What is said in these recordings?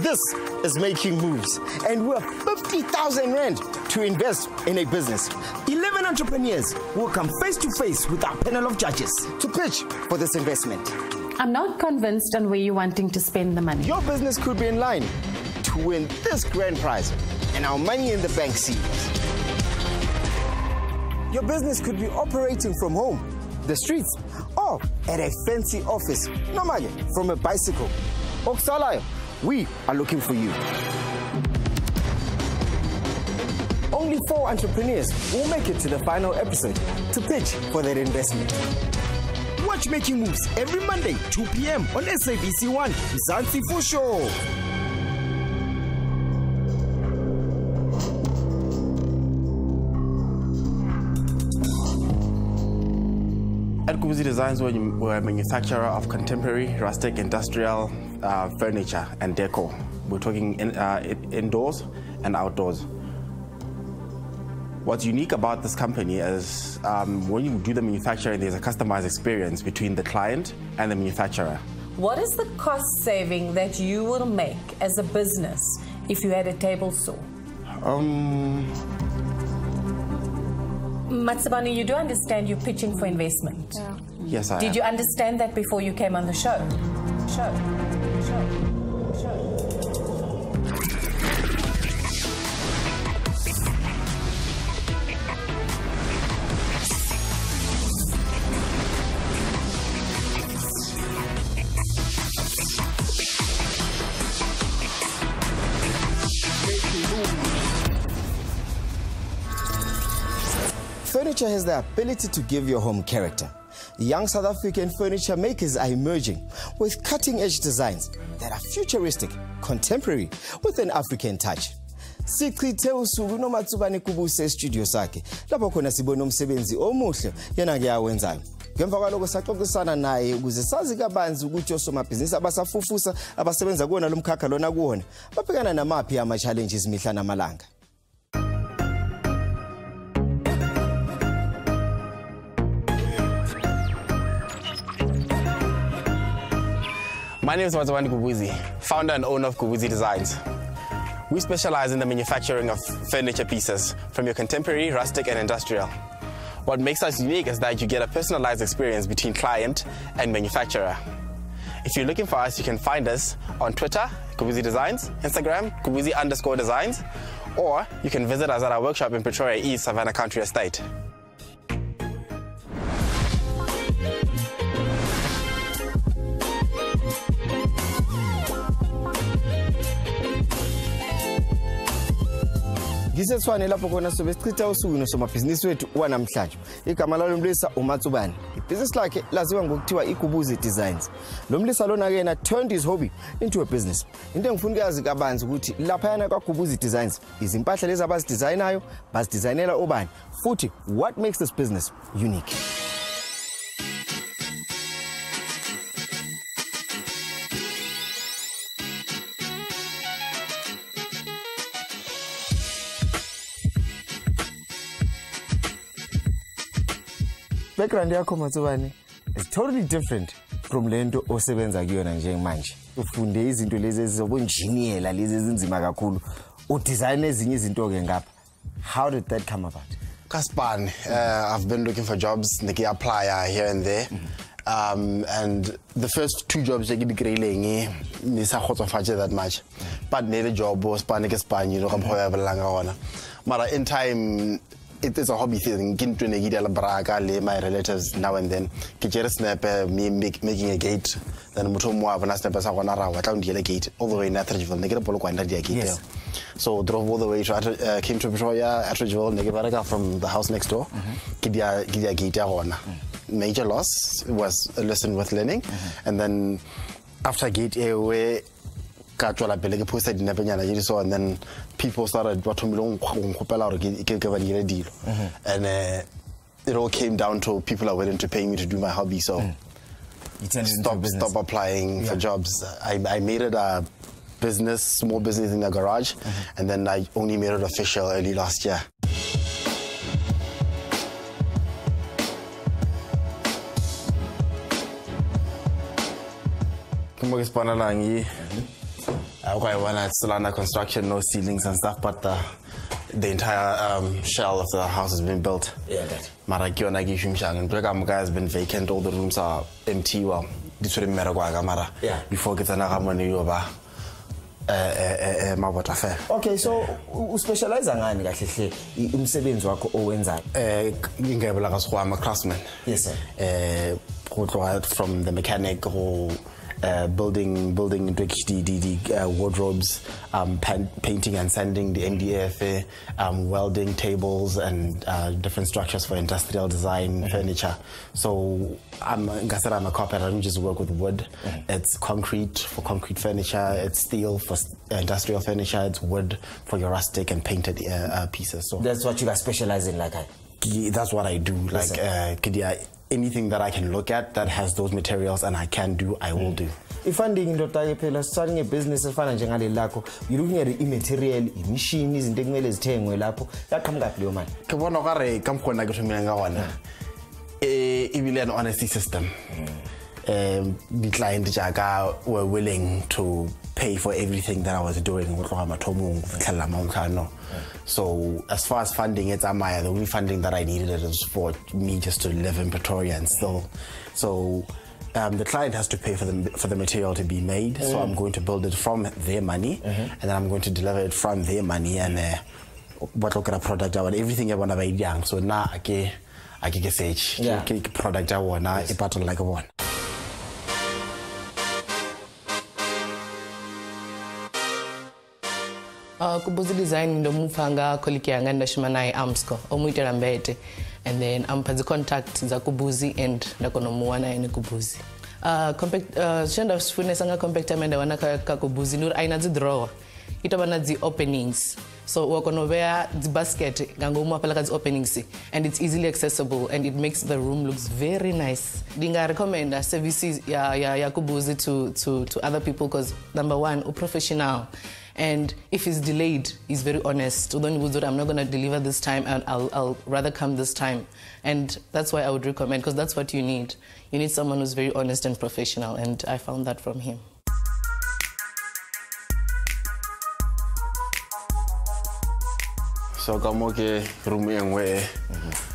This is Making Moves, and we're 50,000 Rand to invest in a business. 11 entrepreneurs will come face to face with our panel of judges to pitch for this investment. I'm not convinced on where you're wanting to spend the money. Your business could be in line to win this grand prize and our money in the bank series. Your business could be operating from home, the streets, or at a fancy office, normally from a bicycle. Oksalayo, we are looking for you. Only 4 entrepreneurs will make it to the final episode to pitch for their investment. Watch Making Moves every Monday, 2 p.m. on SABC1, Mzansi for sure. At Kubuzie Designs, we're a manufacturer of contemporary, rustic, industrial furniture and decor. We're talking indoors and outdoors. What's unique about this company is when you do the manufacturing, there's a customized experience between the client and the manufacturer. What is the cost saving that you will make as a business if you had a table saw? Matsabani, you do understand you're pitching for investment? Yeah. Yes, I am. Did you understand that before you came on the show? Furniture has the ability to give your home character. Young South African furniture makers are emerging with cutting-edge designs that are futuristic, contemporary, with an African touch. Sichithe usuku noMatsubane Kubuzie studio sakhe lapho khona sibona umsebenzi omuhle yena ke awenzayo. Ngemva kwaloko saxoxisana naye ukuze sazi kabanzi ukuthi osomabhizinisi abasafufusa abasebenza kuona lo mkhakha lona kuona babhekana namaphi ama challenges mihla namalanga. My name is Matsabane Kubuzie, founder and owner of Kubuzie Designs. We specialize in the manufacturing of furniture pieces from your contemporary, rustic, and industrial. What makes us unique is that you get a personalized experience between client and manufacturer. If you're looking for us, you can find us on Twitter, Kubuzie Designs, Instagram, Kubuzie_designs, or you can visit us at our workshop in Pretoria East, Savannah Country Estate. Ngisetswane lapho khona sobe sichitha usuku nosomabhizinisi wethu wanamhlanje. Igama lalo mlisa uMatsubane. Ibhizinisi lakhe laziwa ngokuthiwa iKubuzie Designs. Lo mlisa lona yena turned his hobby into a business. Into engifuna ukuyazi kabanzi ukuthi lapha yana kwaKubuzie Designs izimpahla lezi abazidesignayo bazidesignela obani futhi what makes this business unique. Background yakho Matsubane is totally different from lento osebenza kuyona njengamanje. Ufunde izinto lezi ezizobunjiniyela lezi ezinzima kakhulu. Udesign ezinye izinto ke ngapha. How did that come about? Kaspan, I've been looking for jobs, niki apply here and there. And the first 2 jobs I did grilling, nisa khotsofatse that much. But need a job was panic Spain, you know, come however long on. But in time it is a hobby thing. My relatives now and then. Me making a gate. Then a gate all the way in Atteridgeville. So drove all the way to came to Pretoria, Atteridgeville, from the house next door. Major loss was a lesson worth learning. And then after gate away, and then people started and it all came down to people are willing to pay me to do my hobby, so stop applying for jobs. I made it a business, small business in the garage, and then I only made it official early last year. It's still under construction, no ceilings and stuff, but the entire shell of the house has been built. Yeah, that. Mara has been vacant, all the rooms are empty. Well, this would matter. Yeah. Before getting a money over. Okay, so you specialize ngani kahle umsebenzi wakho owenzayo? I'm a craftsman. Yes, sir. From the mechanic or building the wardrobes, painting and sanding the NDF, welding tables and different structures for industrial design, furniture. So I'm a carpenter. I don't just work with wood. It's concrete for concrete furniture. It's steel for industrial furniture. It's wood for your rustic and painted pieces. So that's what you guys specialize in, that's what I do. Anything that I can look at that has those materials and I can do, I will do. If funding starting a business efana njengale lakho, you're looking at the material, machine, izinto ekumele zithengwe lapho, yaqhamuka leyo mali. Kebona ukare kamkhona ke thumela ngawana. Ibile an honesty system. The client jaka were willing to pay for everything that I was doing. So as far as funding, the only funding that I needed was for me just to live in Pretoria and still. So the client has to pay for the material to be made. So I'm going to build it from their money, and then I'm going to deliver it from their money and what look at a product and everything I want to buy young. So now I get product I want a pattern like a one. Kubuzie design ndo mufanga koliki yanga ndashimanaye amsko omuitera mbete, and then ampazi contact za Kubuzie and ndakonomuwa naye ne Kubuzie. Shenda sifune sanga compact amenda wana ka Kubuzie nur aina zi drawer itoba na zi openings, so wakonovea zi basket ngangomwa pala ka zi openings, and it's easily accessible and it makes the room looks very nice. Dinga recommend services ya Kubuzie to other people because number one, professional. And if it's delayed, he's very honest. I'm not going to deliver this time, and I'll rather come this time. And that's why I would recommend, because that's what you need. You need someone who's very honest and professional, and I found that from him. So kamoke room engwe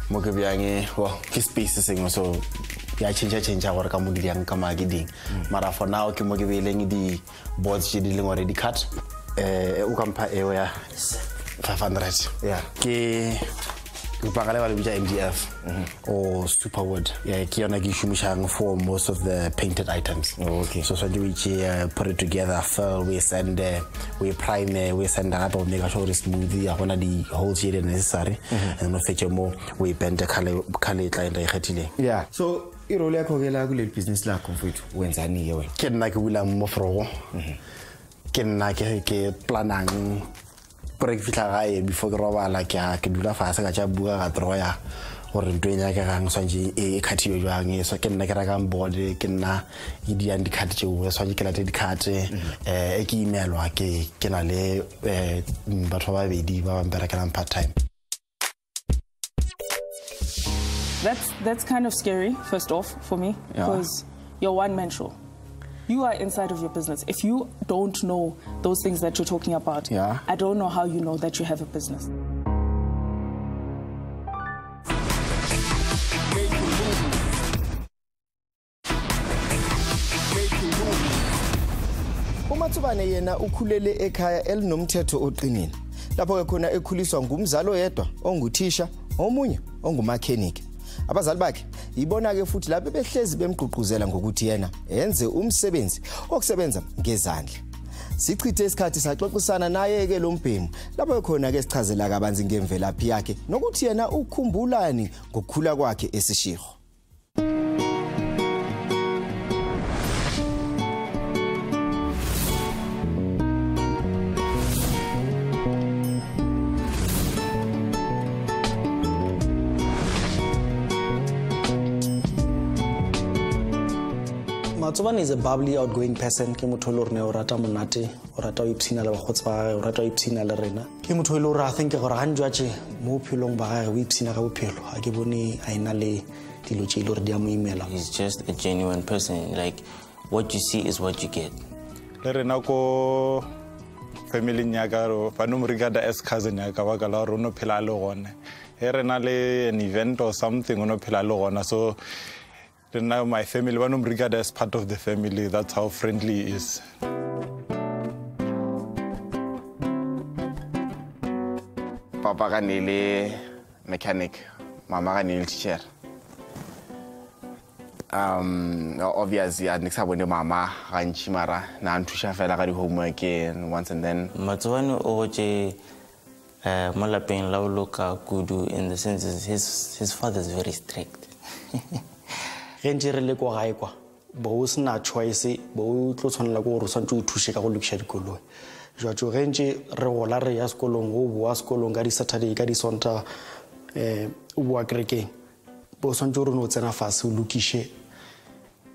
moke biange ke space sengwe, so ya change gore ka mo diang ka magiding. Mara for now ke moke beleng di boards je di leng already cut. U kampa ewe 500. Yeah. Ke upagale wale bija MDF or superwood. Yeah, ke yona ke shumishang for most of the painted items. Oh, okay. So we put it together, fill, we send, we prime, we send up, we make sure it's smooth. I want the holes here necessary, and we fetch more. We bend the color client. Yeah. So irole yakho ke la kule business lakho mfowethu wenzani ke wena? Ke nna ke bula mofro. Ke nna ke planang break fitla gae before ke robala ke dula fase ka tša bua ga troya gore ntwe nya ke gang swantse e khathiwe jwang, so ke nna ke raka board ke nna ke di and card tšeo swantse ke late di card e ke imelwa ke na le batho ba babedi ba ba berekelang part time. That's kind of scary, first off, for me, because you're one-man show. You are inside of your business. If you don't know those things that you're talking about, I don't know how you know that you have a business. uMatsubane yena ukhulele ekhaya elinomthetho oqinile lapho ke khona ekhuliswa ngumzalo yedwa onguthisha omunye ongumakheniki. Abazali bakhe ibona ke futhi lapho behlezi bemgqugquzela ngokuthi yena enze umsebenzi okusebenza ngezandla. Sichithe isikhathi saxoxisana naye ke lo mbhemu lapho khona ke sichazela kabanzi ngemvelaphi yakhe nokuthi yena ukhumbulani ngokukhula kwakhe esishiro. Matsubane is a bubbly, outgoing person. Ke motho le rena o rata monate, o rata o ipsina le bagotsi ba gagwe, o rata o ipsina le rena. Ke motho le gore I think gore ga njwatše mo bophelong ba gagwe o ipsina ka bophelo. Ha ke bone a ena le dilo tše le gore di a mo imela. He's just a genuine person. Like, what you see is what you get. le rena ko family nyaka ba no regard as cousin nyaka ba ka la rono phela le gone he rena le an event or something ono phela le gona so now my family ba no regard as part of the family. That's how friendly he is. Papa ka nele mechanic, mama ka nele teacher. Obviously I next abone mama ga ntshi mara na nthusha fela ka di homework and once and then Matsobane o je mo lapeng la o loka kudu in the sense his father is very strict. Ge ntse re le kwa gae kwa bo o sena choice bo o tlo tshwanela go re swantse o thushe ka go lokisha dikoloi jwa ge ntse re gola re ya sekolong go boa sekolong ka di Saturday ka di Sonta o boa kerekeng bo swantse re no tsena fase o lokishe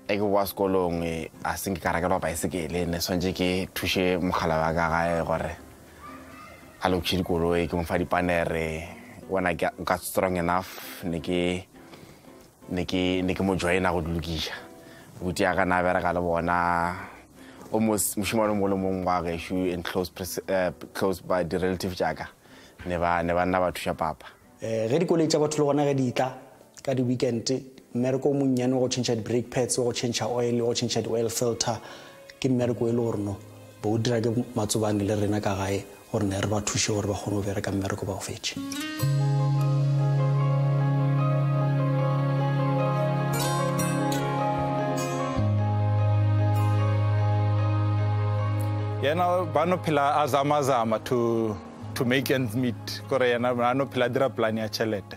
e go wa sekolong a seng ka rakela bicycle ne swantse ke thushe mogala wa ka gae gore a lokishe dikoloi ke mo fa dipanere when I got strong enough ne ke mo joina go dulukisha buti ya kana bera ka le bona almost mushimano mo le mong wa ge shu in close by the relative jaga ne ba nna ba thusha papa ge dikoloi tsa batho le gona ge di tla ka di weekend mmereko mo nnyane go change di brake pads go change oil go change di oil filter ke mmereko e le gore no bo dira ke Matsobane le rena ka gae gore ne re ba thushe gore ba gone go bera ka mmereko ba go fetse Yena ba no phela azama to make ends meet kore yena ba no phela dira plan ya chelete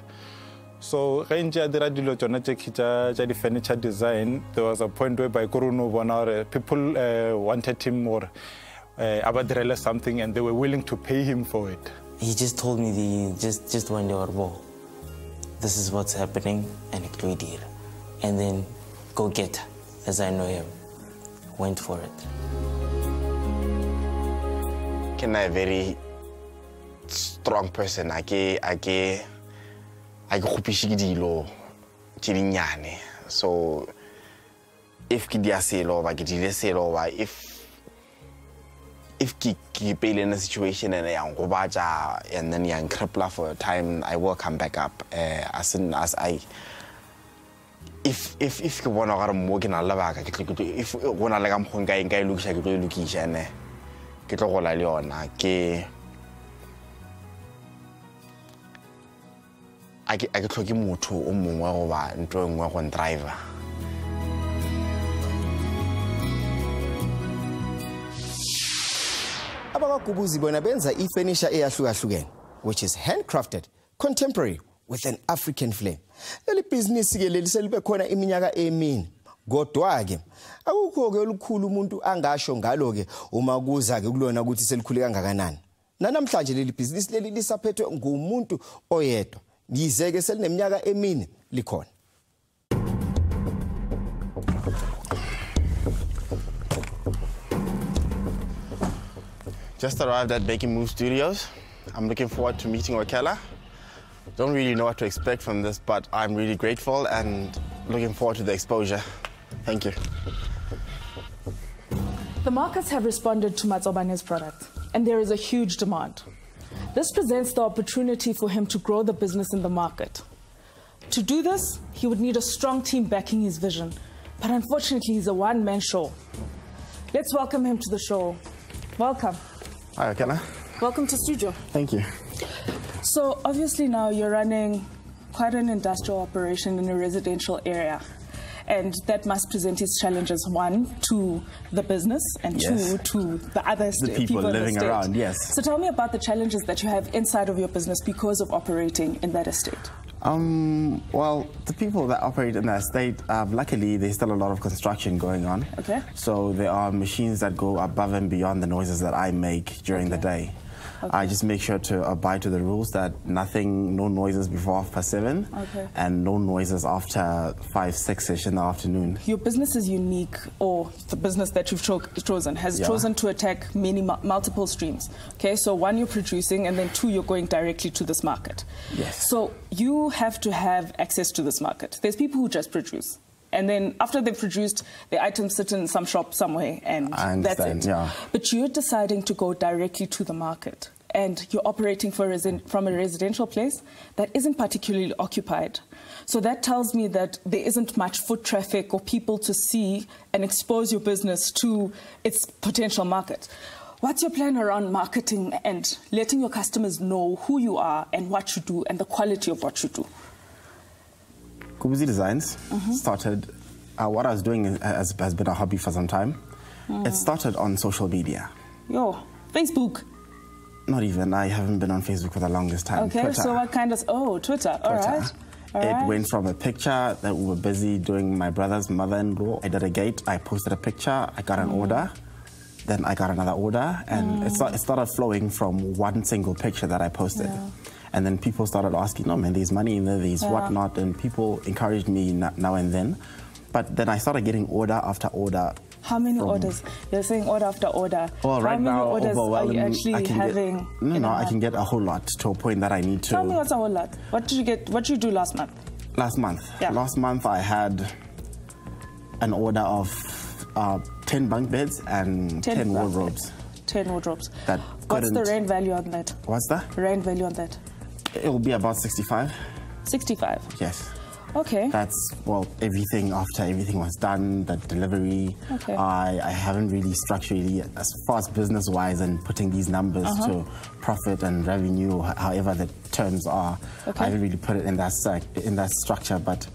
so ge ntse a dira dilo tsona tse kitsa di furniture design. There was a point where by Koruno bona people wanted him more abadirele something and they were willing to pay him for it. He just told me just one day or this is what's happening and it and then go get her, as I know him. Went for it. Can I very strong person I ke khupishi dilo tshilinyane so if ke dia selo ba ke dile selo ba if ke pele in a situation and yang go batla and then yang cripple for a time I will come back up as soon as I if ke bona gore mo ke na le baka ke tlo if gona le ka mkhonga e nka ilukisha ke tlo ilukisha ne ke tlo gola le yona ke a ke tlhoke motho o mongwe go ba ntwe ngwe go driver. Abaka Kubuzie bona benza ifurniture eyahlukahlukene which is handcrafted, contemporary with an African flair. Leli business ke leli selibe khona iminyaka emini. Kodwa ke akukho ke olukhulu umuntu angasho ngalo ke uma kuza ke kulona ukuthi selikhule kangakanani. Namhlanje leli business leli lisaphethwe ngumuntu oyedwa. Yize ke selineminyaka emini likhona. Just arrived at Baking Move Studios. I'm looking forward to meeting Wakela. Don't really know what to expect from this, but I'm really grateful and looking forward to the exposure. Thank you. The markets have responded to Matsobane's product, and there is a huge demand. This presents the opportunity for him to grow the business in the market. To do this, he would need a strong team backing his vision, but unfortunately, he's a one-man show. Let's welcome him to the show. Welcome. Hi, Wakela. Welcome to studio. Thank you. So obviously now you're running quite an industrial operation in a residential area. And that must present its challenges, one, to the business, and yes. two, to the other the people living in the around, yes. So tell me about the challenges that you have inside of your business because of operating in that estate. Well, the people that operate in that estate, luckily, there's still a lot of construction going on. Okay. So there are machines that go above and beyond the noises that I make during the day. Okay. I just make sure to abide to the rules that no noises before 7:30, okay. and no noises after 5-6ish in the afternoon. Your business is unique, or the business that you've chosen has chosen to attack multiple streams. Okay, so one, you're producing, and then two, you're going directly to this market. Yes. So you have to have access to this market. There's people who just produce. And then after they've produced, the items sit in some shop somewhere and that's it. Yeah. But you're deciding to go directly to the market and you're operating from a residential place that isn't particularly occupied. So that tells me that there isn't much foot traffic or people to see and expose your business to its potential market. What's your plan around marketing and letting your customers know who you are and what you do and the quality of what you do? Kubuzie Designs started, what I was doing has been a hobby for some time. It started on social media. Yo, Facebook? Not even, I haven't been on Facebook for the longest time. Okay, Twitter. So what kind of, Twitter, all right. It went from a picture that we were busy doing my brother's mother-in-law. I did a gate, I posted a picture, I got an order, then I got another order, and it started flowing from one single picture that I posted. Yeah. And then people started asking, no man, there's money in there, there's whatnot, and people encouraged me now and then. But then I started getting order after order. How many orders? You're saying order after order. Well, right now, how many orders are you actually having? I can get a whole lot to a point that I need to. Tell me what's a whole lot. What did you get? What did you do last month? Last month? Yeah. Last month I had an order of 10 bunk beds and 10 wardrobes. 10 wardrobes. What's the rand value on that? What's the? Rand value on that? It will be about 65. 65? Yes. Okay. That's, well, everything after everything was done, the delivery. Okay. I haven't really structurally, as far as business-wise and putting these numbers to profit and revenue, however the terms are, I haven't really put it in that structure, but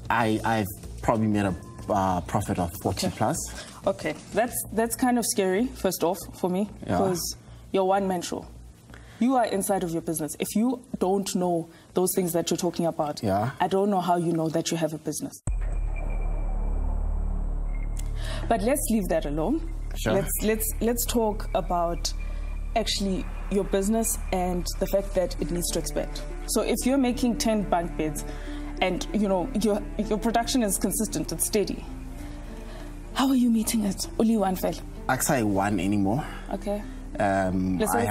I've probably made a profit of 40 plus. Okay, that's kind of scary, first off, for me, because you're one-man show. You are inside of your business. If you don't know those things that you're talking about, I don't know how you know that you have a business. But let's leave that alone. Sure. Let's talk about actually your business and the fact that it needs to expand. So if you're making 10 bunk beds and your production is consistent, it's steady, how are you meeting it? Only one fell. Actually, one anymore. Okay. Let's say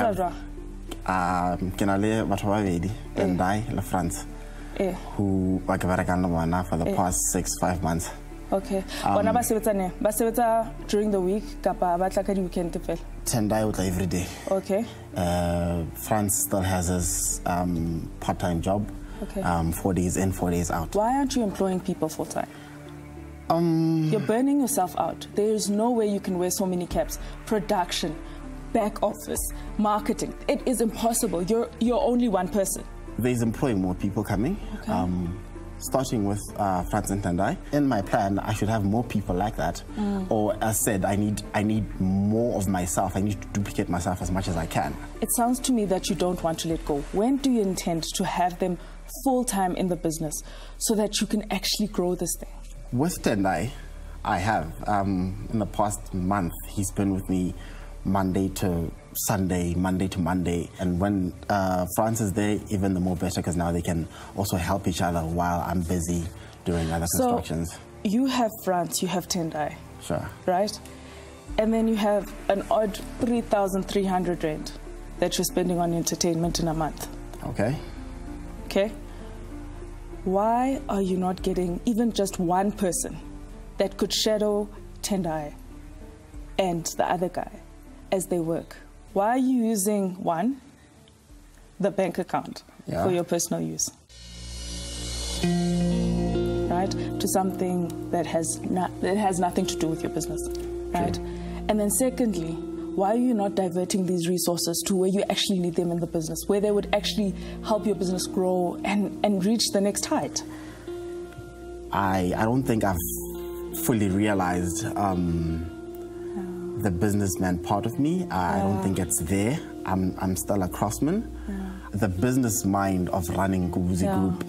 Kenale Batawavedi and I, La France, who for the past 6-5 months. Okay. During the week, kapa weekend 10 days every day. Okay. France still has his part-time job. Okay. 4 days in, 4 days out. Why aren't you employing people full-time? You're burning yourself out. There is no way you can wear so many caps. Production, back office, marketing. It is impossible. You're only one person. There's employing more people coming. Okay. Starting with France and Tendai. In my plan, I should have more people like that. Or as said, I need more of myself. I need to duplicate myself as much as I can. It sounds to me that you don't want to let go. When do you intend to have them full-time in the business so that you can actually grow this thing? With Tendai, I have. In the past month, he's been with me Monday to Sunday, Monday to Monday. And when France is there, even the more better, because now they can also help each other while I'm busy doing other constructions. You have France, you have Tendai. Sure. Right? And then you have an odd 3,300 rand that you're spending on entertainment in a month. Okay. Okay? Why are you not getting even just one person that could shadow Tendai and the other guy as they work? Why are you using the bank account for your personal use? Right? To something that has nothing to do with your business. Right? True. And then secondly, why are you not diverting these resources to where you actually need them in the business, where they would actually help your business grow and reach the next height? I don't think I've fully realized the businessman part of me. I don't think it's there. I'm still a craftsman. The business mind of running Kubuzie Group,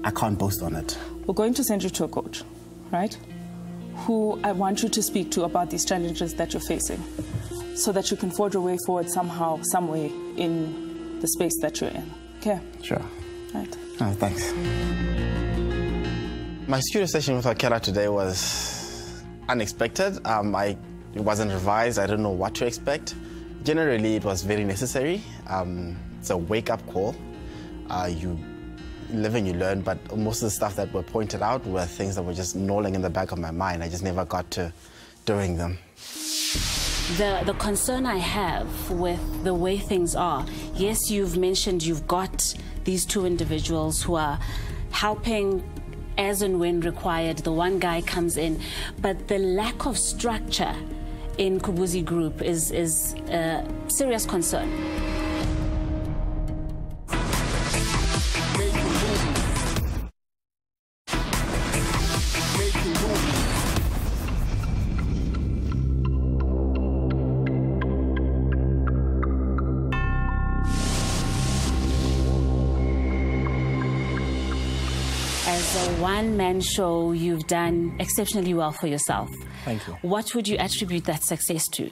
I can't boast on it. We're going to send you to a coach, right? Who I want you to speak to about these challenges that you're facing so that you can forge your way forward somehow, some way in the space that you're in. Okay? Sure. Right. Oh, thanks. My studio session with Akela today was unexpected. It wasn't revised. I didn't know what to expect. Generally, it was very necessary. It's a wake-up call. You living you learn, but most of the stuff that were pointed out were things that were just gnawing in the back of my mind. I just never got to doing them. The concern I have with the way things are, yes, you've mentioned you've got these two individuals who are helping as and when required. The one guy comes in, but the lack of structure in Kubuzie Group is a serious concern. As a one-man show, you've done exceptionally well for yourself. Thank you. What would you attribute that success to?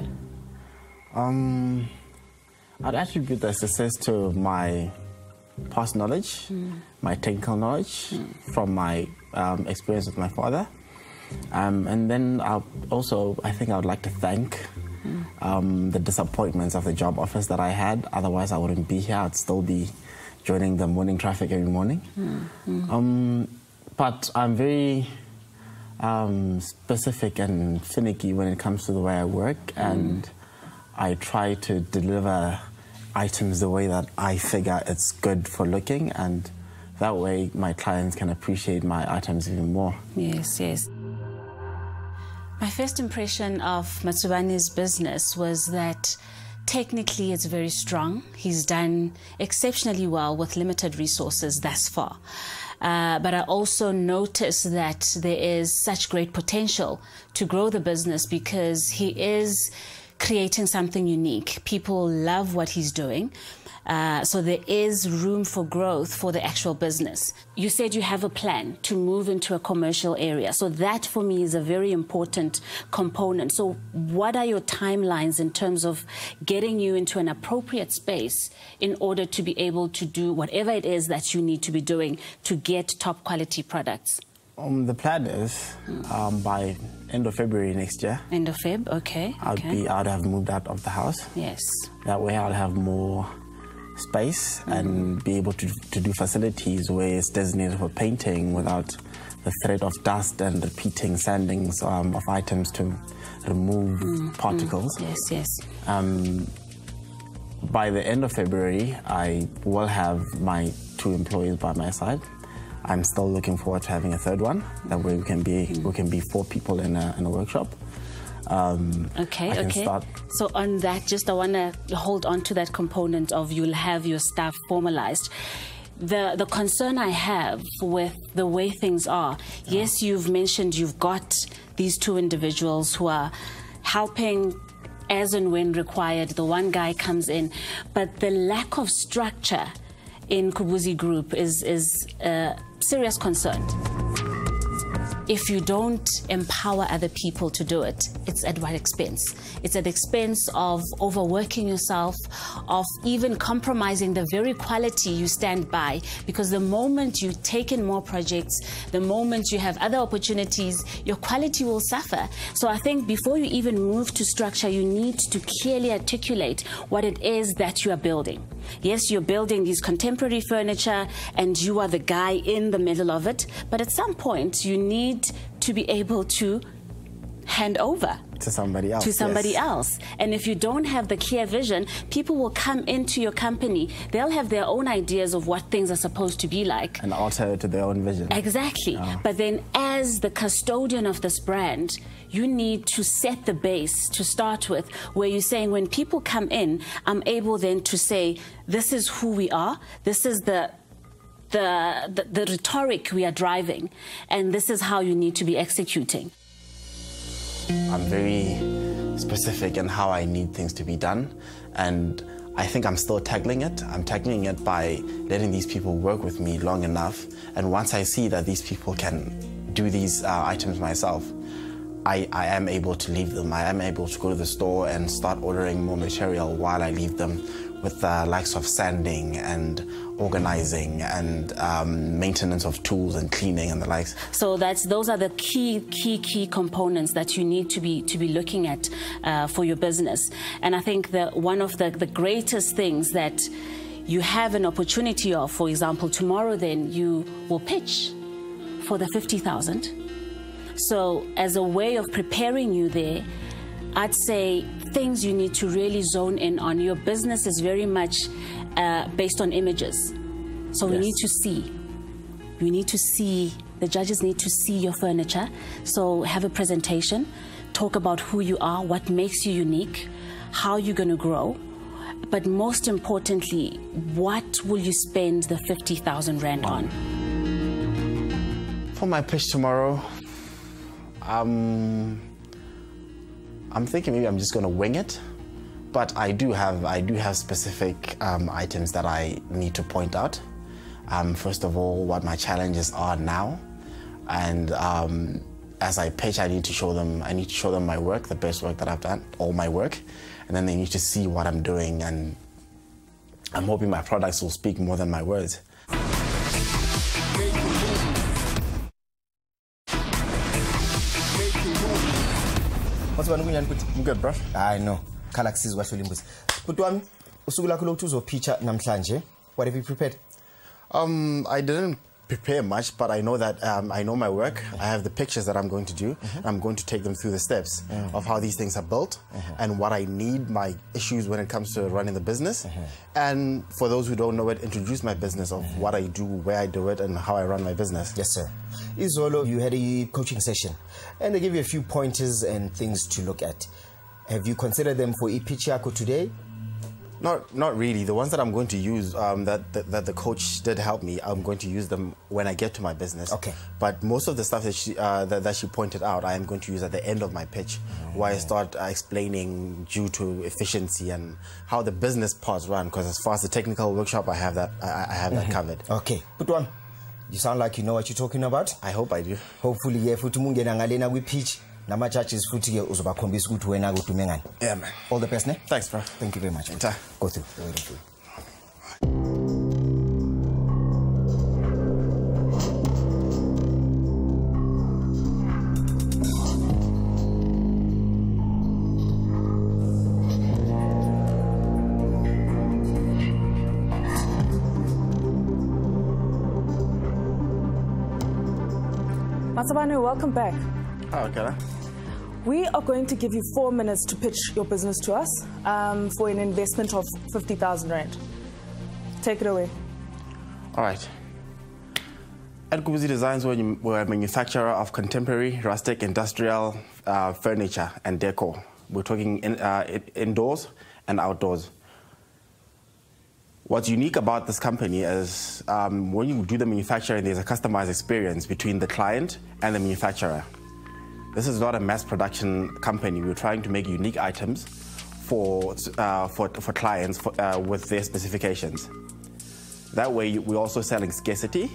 I'd attribute that success to my past knowledge, my technical knowledge from my experience with my father. And then I think I would like to thank the disappointments of the job offers that I had. Otherwise, I wouldn't be here. I'd still be joining the morning traffic every morning. But I'm very specific and finicky when it comes to the way I work, and I try to deliver items the way that I figure it's good for looking, and that way my clients can appreciate my items even more. Yes, yes. My first impression of Matsubani's business was that technically it's very strong. He's done exceptionally well with limited resources thus far. But I also noticed that there is such great potential to grow the business because he is creating something unique. People love what he's doing. So there is room for growth for the actual business. You said you have a plan to move into a commercial area. So that for me is a very important component. So what are your timelines in terms of getting you into an appropriate space in order to be able to do whatever it is that you need to be doing to get top quality products? The plan is by end of February next year. End of Feb, okay. I'd have moved out of the house. Yes. That way I'll have more space and be able to do facilities where it's designated for painting without the threat of dust and repeating sandings of items to remove particles. Yes, yes. By the end of February, I will have my 2 employees by my side. I'm still looking forward to having a third one. That way we can be 4 people in a workshop. Okay. So on that, I want to hold on to that component of you'll have your staff formalized. The concern I have with the way things are, yes, you've mentioned you've got these 2 individuals who are helping as and when required. The one guy comes in, but the lack of structure in Kubuzie Group is a serious concern. If you don't empower other people to do it, it's at what expense? It's at the expense of overworking yourself, of even compromising the very quality you stand by, because the moment you take in more projects, the moment you have other opportunities, your quality will suffer. So I think before you even move to structure, you need to clearly articulate what it is that you are building. Yes, you're building these contemporary furniture and you are the guy in the middle of it, but at some point you need to be able to hand over to somebody else. And if you don't have the clear vision, people will come into your company. They'll have their own ideas of what things are supposed to be like. And alter it to their own vision. Exactly. But then as the custodian of this brand, you need to set the base to start with, where you're saying when people come in, I'm able then to say, this is who we are, this is the rhetoric we are driving, and this is how you need to be executing. I'm very specific in how I need things to be done, and I think I'm still tackling it. I'm tackling it by letting these people work with me long enough, and once I see that these people can do these items myself, I am able to leave them. I am able to go to the store and start ordering more material while I leave them, with the likes of sanding and organizing and maintenance of tools and cleaning and the likes. So those are the key components that you need to be looking at for your business. And I think that one of the greatest things that you have an opportunity of, for example, tomorrow then you will pitch for the 50,000. So as a way of preparing you there, I'd say things you need to really zone in on. Your business is very much based on images. So we need to see. We need to see, the judges need to see your furniture. So have a presentation, talk about who you are, what makes you unique, how you're going to grow. But most importantly, what will you spend the 50,000 Rand on? For my pitch tomorrow, I'm thinking maybe I'm just going to wing it. But I do have specific items that I need to point out. First of all, what my challenges are now, and as I pitch, I need to show them my work, the best work that I've done, all my work, and then they need to see what I'm doing, and I'm hoping my products will speak more than my words. What's one I'm good, bro? I know. Galaxies what will improve. But one, usugula kulotuzo picture namhlanje. What have you prepared? I didn't prepare much, but I know that I know my work. I have the pictures that I'm going to do. I'm going to take them through the steps of how these things are built and what I need, my issues when it comes to running the business. And for those who don't know it, introduce my business of what I do, where I do it, and how I run my business. Yes, sir. Izolo, you had a coaching session, and they give you a few pointers and things to look at. Have you considered them for pitch yako today? Not really. The ones that I'm going to use, that the coach did help me, I'm going to use them when I get to my business. Okay. But most of the stuff that she pointed out, I am going to use at the end of my pitch, where I start explaining due to efficiency and how the business parts run. Because as far as the technical workshop, I have that covered. Okay. Put one. You sound like you know what you're talking about. I hope I do. Hopefully, yeah. Futhi mungena ngalena we pitch. Nama churches futhi ke uzobakhombisa ukuthi wena kutumengani. Yeah, man. All the best, ne? Thanks, bro. Thank you very much. Go through. Matsabane, welcome back. Oh, okay. We are going to give you 4 minutes to pitch your business to us for an investment of 50,000 Rand. Take it away. All right. At Kubuzie Designs, we're a manufacturer of contemporary, rustic, industrial furniture and decor. We're talking indoors and outdoors. What's unique about this company is when you do the manufacturing, there's a customized experience between the client and the manufacturer. This is not a mass production company. We're trying to make unique items for clients with their specifications. That way, we're also selling scarcity,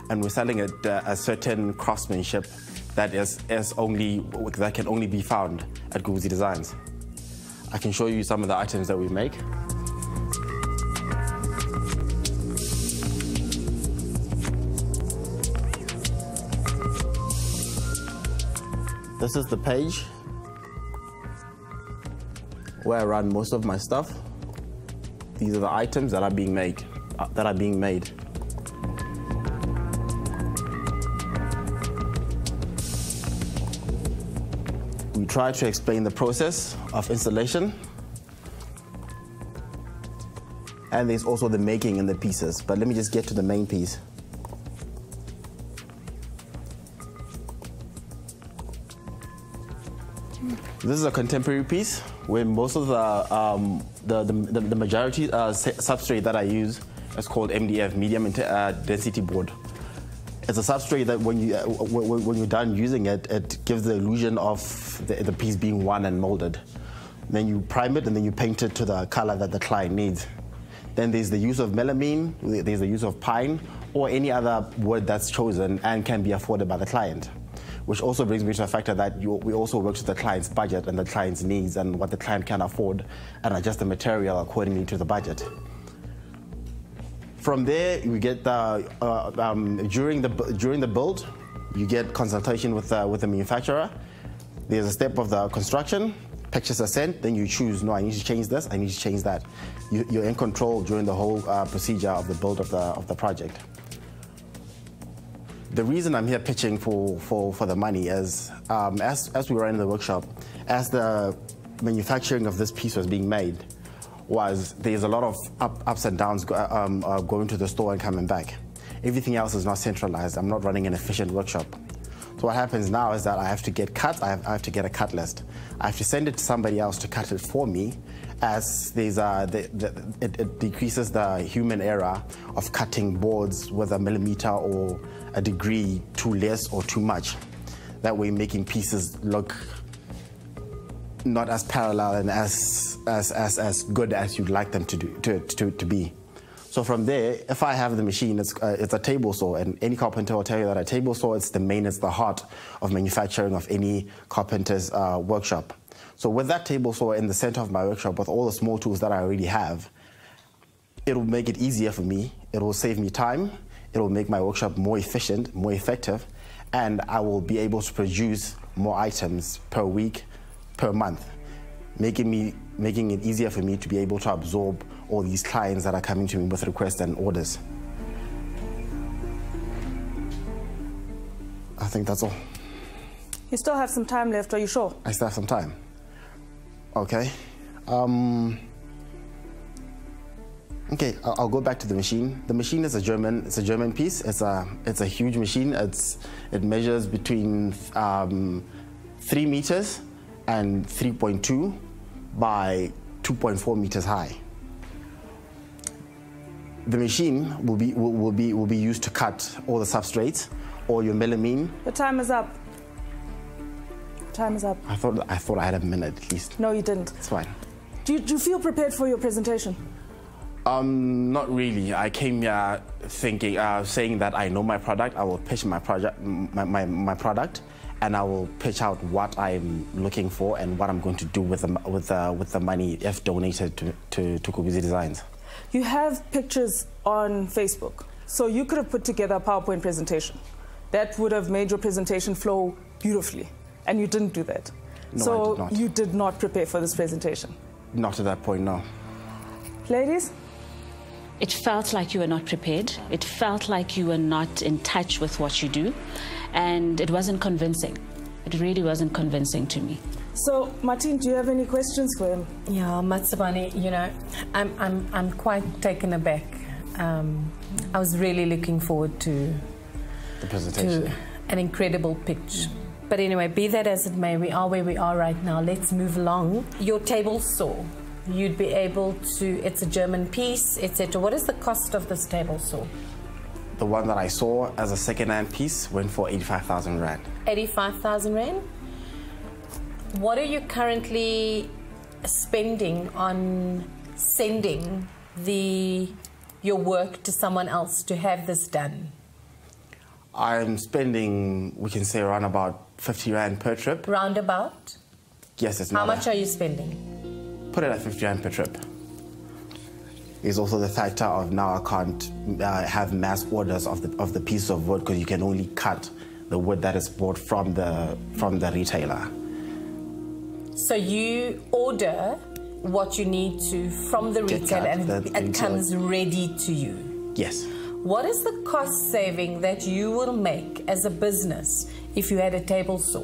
and we're selling a certain craftsmanship that can only be found at Kubuzie Designs. I can show you some of the items that we make. This is the page where I run most of my stuff. These are the items that are being made. We try to explain the process of installation, and there's also the making in the pieces. But let me just get to the main piece. This is a contemporary piece where most of the majority substrate that I use is called MDF, medium density board. It's a substrate that when you're done using it, it gives the illusion of the piece being won and molded. Then you prime it and then you paint it to the color that the client needs. Then there's the use of melamine, there's the use of pine, or any other wood that's chosen and can be afforded by the client. Which also brings me to the factor that we also work to the client's budget and the client's needs and what the client can afford, and adjust the material accordingly to the budget. From there, we get during the build, you get consultation with the manufacturer. There's a step of the construction, pictures are sent, then you choose, no, I need to change this, I need to change that. You're in control during the whole procedure of the build of the project. The reason I'm here pitching for the money is, as we were in the workshop, as the manufacturing of this piece was being made, there's a lot of ups and downs going to the store and coming back. Everything else is not centralized. I'm not running an efficient workshop. So what happens now is that I have to get cut. I have to get a cut list. I have to send it to somebody else to cut it for me, as it decreases the human error of cutting boards with a millimeter or a degree too less or too much. That way, making pieces look not as parallel and as good as you'd like them to be. So from there, if I have the machine, it's a table saw, and any carpenter will tell you that a table saw, it's the heart of manufacturing of any carpenter's workshop. So with that table saw in the center of my workshop, with all the small tools that I already have, it will make it easier for me. It will save me time. It will make my workshop more efficient, more effective, and I will be able to produce more items per week, per month, making it easier for me to be able to absorb all these clients that are coming to me with requests and orders. I think that's all. You still have some time left, are you sure? I still have some time. Okay. Okay, I'll go back to the machine. The machine is a German piece. It's a huge machine. It measures between 3 meters and 3.2 by 2.4 meters high. The machine will be used to cut all the substrates, all your melamine. The time is up. Time is up. I thought I had a minute at least. No, you didn't. It's fine. Do you feel prepared for your presentation? Not really. I came here thinking, saying that I know my product. I will pitch my product, and I will pitch out what I'm looking for and what I'm going to do with the money if donated to Kubuzie Designs. You have pictures on Facebook, so you could have put together a PowerPoint presentation. That would have made your presentation flow beautifully, and you didn't do that. No, so I did not. You did not prepare for this presentation? Not at that point, no. Ladies? It felt like you were not prepared. It felt like you were not in touch with what you do, and it wasn't convincing. It really wasn't convincing to me. So, Martin, do you have any questions for him? Yeah, Matsabane, you know, I'm quite taken aback. I was really looking forward to the presentation, to an incredible pitch. But anyway, be that as it may, we are where we are right now. Let's move along. Your table saw, you'd be able to, it's a German piece, etc. What is the cost of this table saw? The one that I saw as a second-hand piece went for 85,000 Rand. 85,000 Rand? What are you currently spending on sending your work to someone else to have this done? I'm spending, we can say, around about 50 Rand per trip. Roundabout? Yes, it's How much are you spending? Put it at 50 Rand per trip. There's also the factor of now I can't have mass orders of the piece of wood, because you can only cut the wood that is bought from the retailer. So you order what you need to from the retailer and it comes ready to you? Yes. What is the cost saving that you will make as a business if you had a table saw?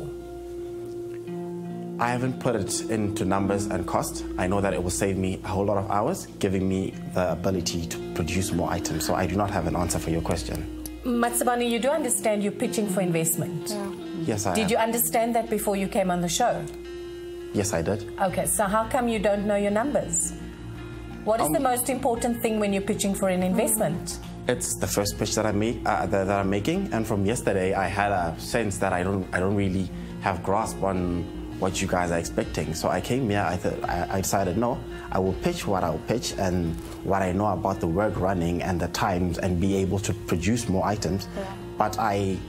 I haven't put it into numbers and cost. I know that it will save me a whole lot of hours, giving me the ability to produce more items. So I do not have an answer for your question. Matsabane, you do understand you're pitching for investment? Yeah. Yes, I Did you understand that before you came on the show? Yes, I did. Okay, so how come you don't know your numbers? What is the most important thing when you're pitching for an investment? It's the first pitch that I'm making, and from yesterday I had a sense that I don't really have grasp on what you guys are expecting. So I came here, I decided, no, I will pitch what I'll pitch and what I know about the work running and the times, and be able to produce more items. Yeah. But I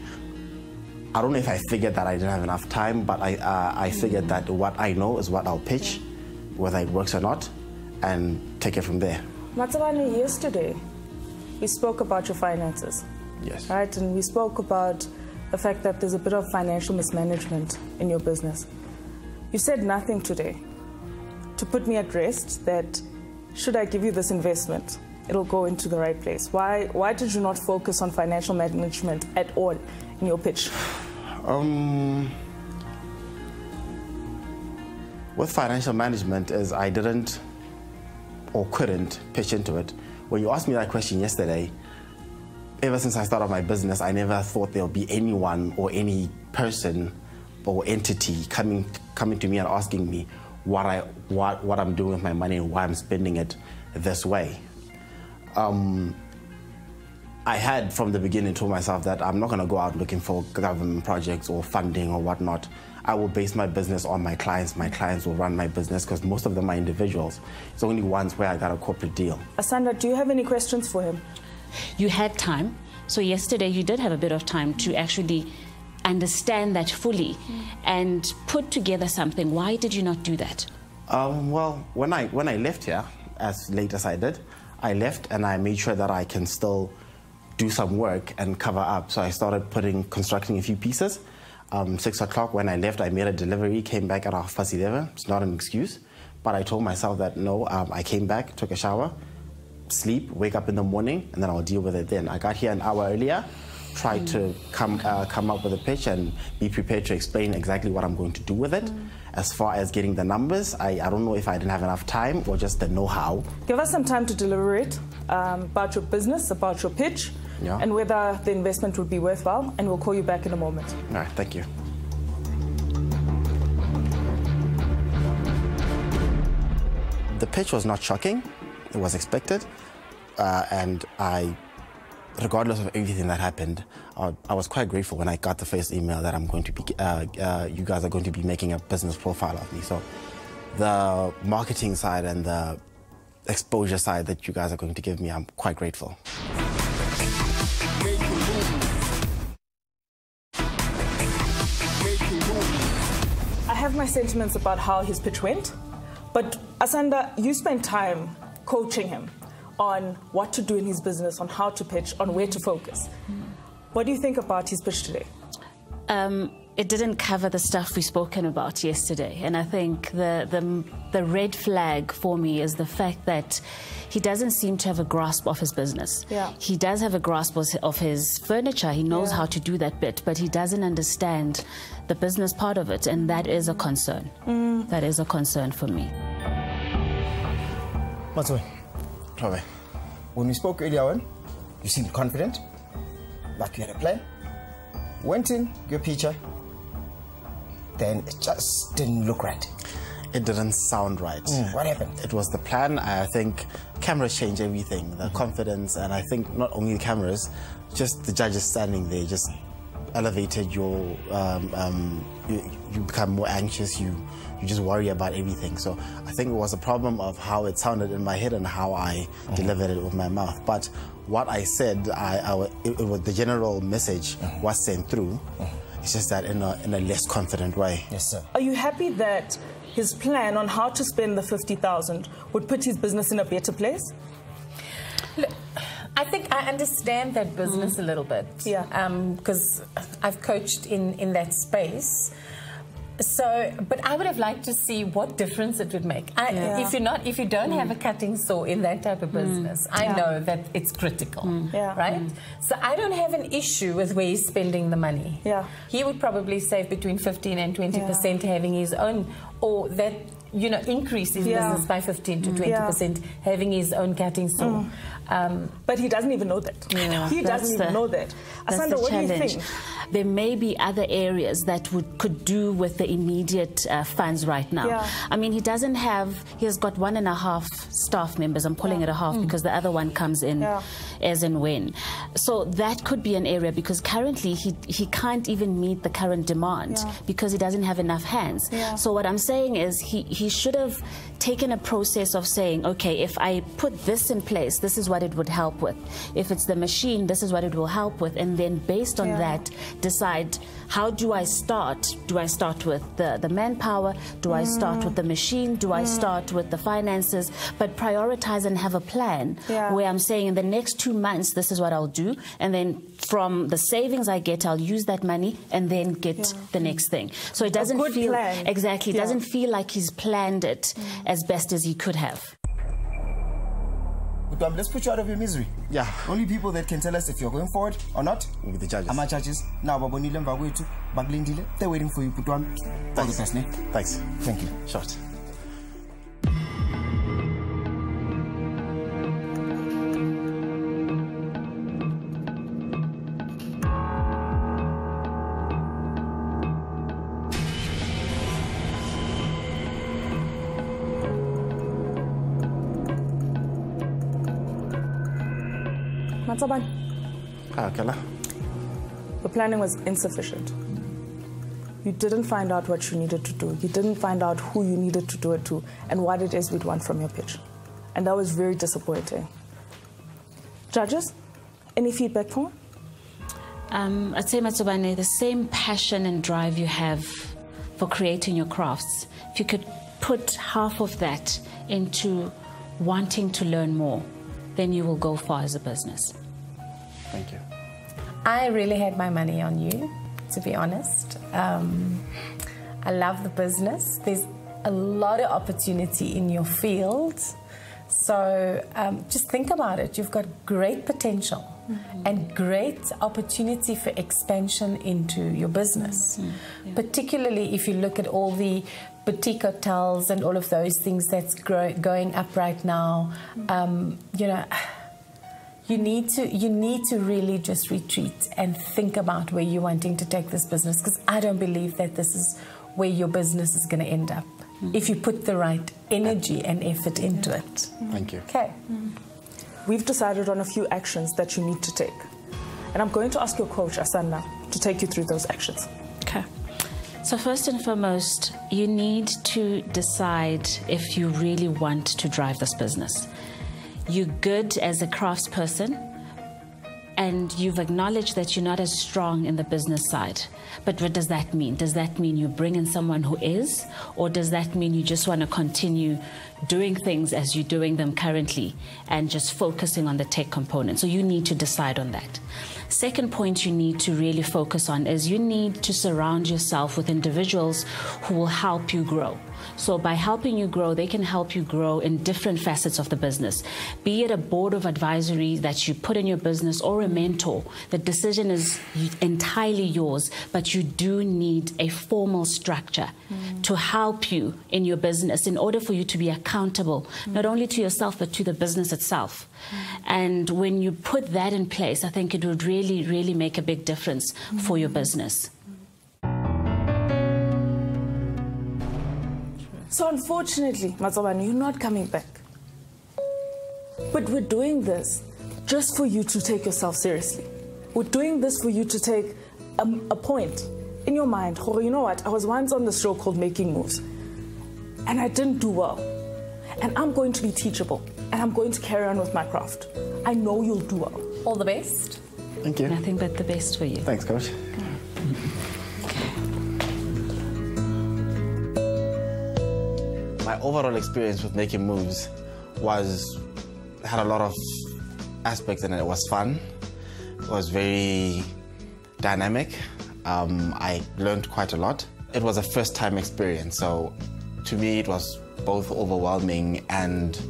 don't know if I figured that I didn't have enough time, but I figured that what I know is what I'll pitch, whether it works or not, and take it from there. Matsabane, yesterday we spoke about your finances. Yes. Right, and we spoke about the fact that there's a bit of financial mismanagement in your business. You said nothing today to put me at rest that should I give you this investment, it'll go into the right place. Why did you not focus on financial management at all in your pitch? With financial management is I didn't or couldn't pitch into it. When you asked me that question yesterday, ever since I started my business, I never thought there would be anyone or any person or entity coming to me and asking me what I'm doing with my money and why I'm spending it this way. I had from the beginning told myself that I'm not going to go out looking for government projects or funding or whatnot. I will base my business on my clients. My clients will run my business because most of them are individuals. It's only once where I got a corporate deal. Asanda, do you have any questions for him? You had time. So yesterday you did have a bit of time to actually understand that fully and put together something. Why did you not do that? Well, when I left here, as late as I did, I left and I made sure that I can still do some work and cover up. So I started constructing a few pieces. 6 o'clock when I left, I made a delivery, came back at 11:30. It's not an excuse, but I told myself that no, I came back, took a shower, sleep, wake up in the morning, and then I'll deal with it then. I got here an hour earlier, tried to come up with a pitch and be prepared to explain exactly what I'm going to do with it. As far as getting the numbers, I don't know if I didn't have enough time or just the know-how. Give us some time to deliberate about your business, about your pitch, and whether the investment would be worthwhile, and we'll call you back in a moment. All right, thank you. The pitch was not shocking. It was expected, and regardless of everything that happened, I was quite grateful when I got the first email that I'm going to be, you guys are going to be making a business profile of me. So the marketing side and the exposure side that you guys are going to give me, I'm quite grateful. I have my sentiments about how his pitch went, but Asanda, you spent time coaching him on what to do in his business, on how to pitch, on where to focus. What do you think about his pitch today? It didn't cover the stuff we've spoken about yesterday, and I think the red flag for me is the fact that he doesn't seem to have a grasp of his business. Yeah. He does have a grasp of his furniture. He knows how to do that bit, but he doesn't understand the business part of it, and that is a concern. That is a concern for me. Matsoi, when we spoke earlier on, you seemed confident, like you had a plan. Went in, your picture, then it just didn't look right. It didn't sound right. What happened? It was the plan. I think cameras change everything, the confidence, and I think not only the cameras, just the judges standing there just elevated your, you become more anxious, you just worry about everything. So I think it was a problem of how it sounded in my head and how I delivered it with my mouth. But what I said, it was the general message was sent through. It's just that in a less confident way. Yes, sir. Are you happy that his plan on how to spend the 50,000 would put his business in a better place? Look, I think I understand that business a little bit. Yeah. Because I've coached in that space. So, but I would have liked to see what difference it would make. If you don't have a cutting saw in that type of business, I know that it's critical, right? So I don't have an issue with where he's spending the money. Yeah. He would probably save between 15 and 20% having his own, or that, you know, increase his business by 15 to 20% having his own cutting saw. But he doesn't even know that. He doesn't even know that. Asanda, what do you think? There may be other areas that could do with the immediate funds right now. Yeah. I mean, he has got 1.5 staff members. I'm calling it a half because the other one comes in as and when. So that could be an area, because currently he can't even meet the current demand because he doesn't have enough hands. So what I'm saying is he should have taken a process of saying, okay, if I put this in place, this is what it would help with. If it's the machine, this is what it will help with. And then based on that, decide How do I start? Do I start with the manpower? Do I start with the machine? Do I start with the finances? But prioritize and have a plan where I'm saying in the next 2 months, this is what I'll do. And then from the savings I get, I'll use that money and then get the next thing. So it doesn't feel, exactly, it doesn't feel like he's planned it as best as he could have. Let's put you out of your misery. Yeah. Only people that can tell us if you're going forward or not will be the judges. Ama judges. Now, they're waiting for you. All the best, ne? Thanks. Thank you. Short. The planning was insufficient. You didn't find out what you needed to do. You didn't find out who you needed to do it to and what it is we'd want from your pitch. And that was very disappointing. Judges, any feedback for me? I'd say, Matsobane, the same passion and drive you have for creating your crafts, if you could put half of that into wanting to learn more, then you will go far as a business. Thank you. I really had my money on you, to be honest. I love the business. There's a lot of opportunity in your field. So just think about it. You've got great potential and great opportunity for expansion into your business. Particularly if you look at all the boutique hotels and all of those things that's going up right now. You know, you need to really just retreat and think about where you're wanting to take this business, because I don't believe that this is where your business is going to end up if you put the right energy and effort into it. Thank you. Okay. We've decided on a few actions that you need to take. And I'm going to ask your coach, Asana, to take you through those actions. Okay. So first and foremost, you need to decide if you really want to drive this business. You're good as a craftsperson, and you've acknowledged that you're not as strong in the business side. But what does that mean? Does that mean you bring in someone who is? Or does that mean you just want to continue doing things as you're doing them currently and just focusing on the tech component? So you need to decide on that. Second point you need to really focus on is you need to surround yourself with individuals who will help you grow. So by helping you grow, they can help you grow in different facets of the business. Be it a board of advisory that you put in your business or a mentor. The decision is entirely yours, but you do need a formal structure to help you in your business in order for you to be accountable, not only to yourself, but to the business itself. And when you put that in place, I think it would really, really make a big difference for your business. So unfortunately, Matsobane, you're not coming back. But we're doing this just for you to take yourself seriously. We're doing this for you to take a point in your mind. You know what? I was once on this show called Making Moves, and I didn't do well. And I'm going to be teachable, and I'm going to carry on with my craft. I know you'll do well. All the best. Thank you. Nothing but the best for you. Thanks, Coach. My overall experience with Making Moves had a lot of aspects in it. It was fun. It was very dynamic. I learned quite a lot. It was a first-time experience, so to me it was both overwhelming and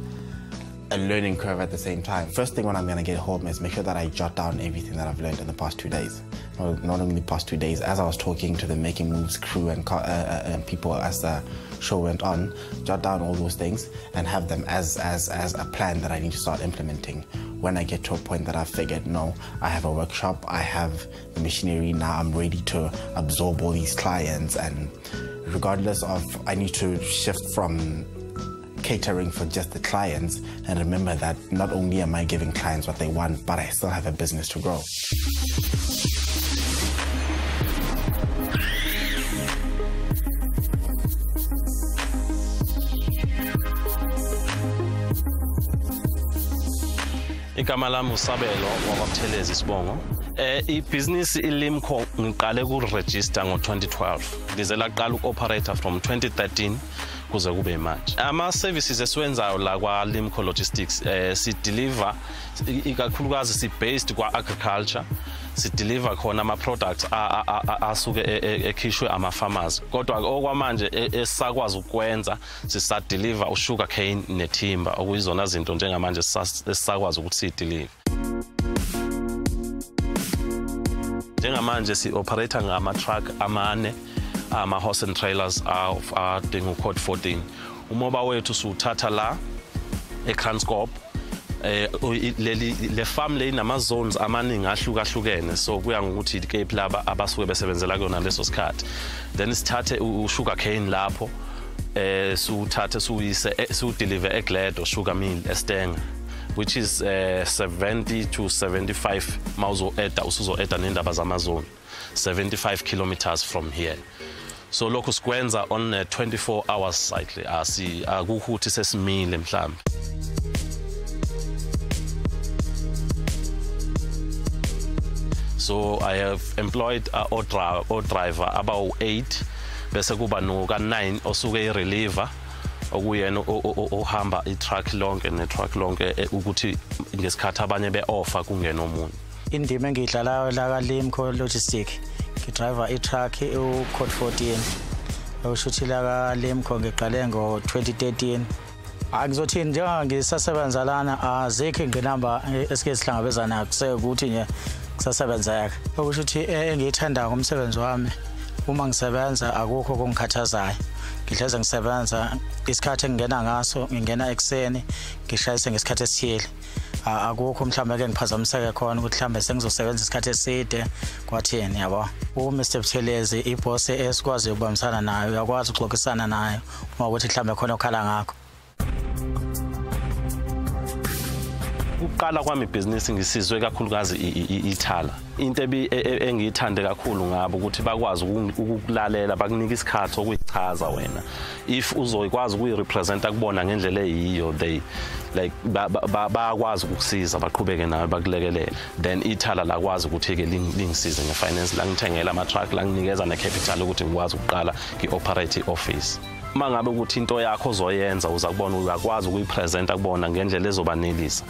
a learning curve at the same time. First thing when I'm going to get home is make sure that I jot down everything that I've learned in the past 2 days. Not only the past 2 days, as I was talking to the Making Moves crew and people as the show went on, jot down all those things and have them as a plan that I need to start implementing. When I get to a point that I've figured, no, I have a workshop, I have the machinery, now I'm ready to absorb all these clients, and regardless of, I need to shift from catering for just the clients and remember that not only am I giving clients what they want, but I still have a business to grow. Igama lami uSabelo wakwaButhelezi Sibongo. Ibhizinisi iLimco ngiqale ukuregister ngo-2012. Lize laqala uku-operator from 2013 kuze kube manje. Ama-services esiwenzayo la kwa-Limco Logistics si-deliver, ikakhulukazi si-based kwa-agriculture, si-deliver khona ama-products asuke ekhishwe ama-farmers. Kodwa okwamanje esisakwazi ukwenza sisa-deliver usugar cane nethimba, okuyizona zinto njengamanje esisakwazi ukuthi siyi-deliver. Njengamanje si-operator ngama-truck amane, ama-horse and trailers adinga u-code 14. Umoba wethu siwuthatha la eKranskop. Le farm le inama-zones amaningi ahlukahlukene, so kuya ngokuthi ikephi laba abasuke besebenzela kuyona leso sikhathi. Then sithathe u-sugar cane lapho, siwuthathe siwudeliver eGledo sugar mill eStenga, which is 70 to 75 usuzo-eda nendaba zamazone, 75 kilometers from here. So lokho sikwenza on a 24 hours cycle, akukho ukuthi sesimile mhlambe. So I have employed a driver about 8, bese kuba no ka-9 osuke i-reliever, okuyena ohamba i-truck lonke ne-truck lonke ukuthi ngesikhathi abanye be-offer kungena omunye. Indima engiyidlalayo la ka-Limco Logistics, ngidriver i-truck u-code 14. Okushuthi la ka-Limco ngiqale ngo-2013. Angizothini njengoba ngisasebenza lana azikho ingqinamba esike sihlangabezana kusekuthi nje kusasebenza yakhe. Okusho ukuthi engiyithanda ngomsebenzi wami, uma ngisebenza akukho okungikhathazayo. Ngihleze ngisebenza isikhathi engingena ngaso, ngingena ekseni, ngishayise ngesikhathi esithile. Akukho mhlawumbe ke ngiphazamiseke khona ukuthi mhlawumbe sengizosebenza isikhathi eside kwathini, yabo. uMr Buthelezi iboss esikwazi ukubambisana nayo, uyakwazi ukuxoxisana nayo uma ukuthi mhlawumbe khona okhala ngakho. Ukuqala kwami ibhizinisi ngisizwe kakhulukazi ithala. Into engiyithande kakhulu ngabo ukuthi bakwazi ukulalela, bakunika isikhathi sokuyichaza wena. If uzokwazi ukuyirepresenta kubona ngendlela eyiyo, they like bakwazi ukukusiza, baqhubeke nawe bakulekelele. Then ithala lakwazi ukuthi ke lingisize ngefinance, la ngithengela ama-truck, la nginikeza ne-capital ukuthi ngikwazi ukuqala ngi-operate i-office. Uma ngabe ukuthi into yakho ozoyenza uza kubona uyakwazi ukuyipresenta kubona ngendlela ezobanelisa,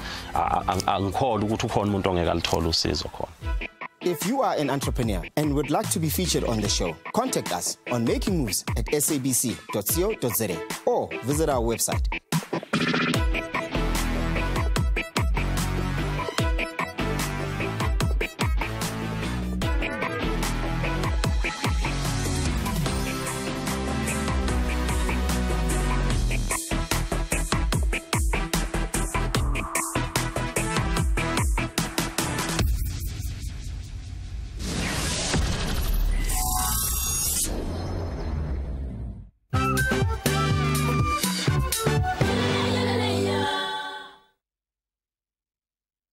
angikholwa ukuthi ukhona umuntu ongeke alithole usizo khona. If you are an entrepreneur and would like to be featured on the show, contact us on makingmoves@sabc.co.za or visit our website